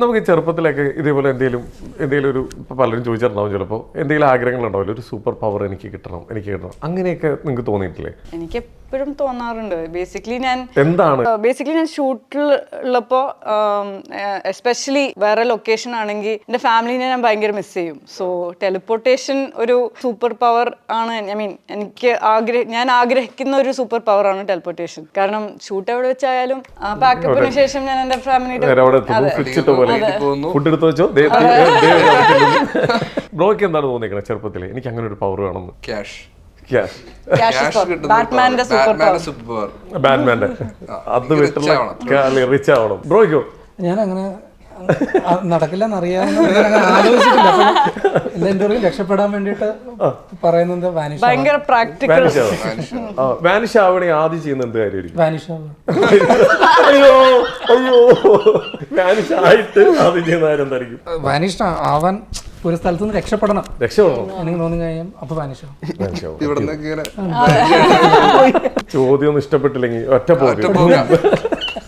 നമുക്ക് ചെറുപ്പത്തിലൊക്കെ ഇതേപോലെ എന്തെങ്കിലും ഒരു പലരും ചോദിച്ചിട്ടുണ്ടാവും ചിലപ്പോൾ എന്തെങ്കിലും ആഗ്രഹങ്ങളുണ്ടാവില്ല, ഒരു സൂപ്പർ പവർ എനിക്ക് കിട്ടണം അങ്ങനെയൊക്കെ നിങ്ങൾക്ക് തോന്നിയിട്ടില്ലേ? എനിക്ക് എപ്പോഴും തോന്നാറുണ്ട്. ബേസിക്കലി ഞാൻ ഷൂട്ടിൽ ഉള്ളപ്പോൾ എസ്പെഷ്യലി വേറെ ലൊക്കേഷൻ ആണെങ്കിൽ എൻ്റെ ഫാമിലിനെ ഞാൻ ഭയങ്കര മിസ് ചെയ്യും. സോ ടെലിപ്പോർട്ടേഷൻ ഒരു സൂപ്പർ പവർ ആണ്. ഐ മീൻ ഞാൻ ആഗ്രഹിക്കുന്ന ഒരു സൂപ്പർ പവർ ആണ് ടെലിപ്പോർട്ടേഷൻ. കാരണം ഷൂട്ട് എവിടെ വെച്ചായാലും പാക്കപ്പിന് ശേഷം ഞാൻ എൻ്റെ ഫാമിലിയുടെ ബ്രോയ്ക്ക് എന്താണ് തോന്നിയേക്കണേ ചെറുപ്പത്തില് എനിക്ക് അങ്ങനെ ഒരു പവർ വേണമെന്ന്? ബാറ്റ്മാന്റെ അത് വിട്ടുള്ള റിച്ച് ആവണം. ബ്രോയ്ക്കോ? ഞാൻ അങ്ങനെ നടക്കില്ലെന്നറിയാവുന്ന ആലോചിച്ചിട്ടില്ല. എന്റെ രക്ഷപ്പെടാൻ വേണ്ടിട്ട് പറയുന്നത് ഭയങ്കര പ്രാക്ടിക്കൽ വാനിഷ് ആവണേ ആദ്യം ചെയ്യുന്ന എന്ത് കാര്യമായിരിക്കും? വാനിഷ് അയ്യോ വാനിഷ് ആയിട്ട് ആദ്യം ചെയ്യുന്ന കാര്യം എന്തായിരിക്കും? വാനിഷ് ആവാൻ ഒരു സ്ഥലത്ത് നിന്ന് രക്ഷപ്പെടണം എനിക്ക് തോന്നി കഴിയും. അപ്പൊ വാനിഷ് ചോദ്യം ഒന്നും ഇഷ്ടപ്പെട്ടില്ലെങ്കിൽ ഒറ്റ പോയി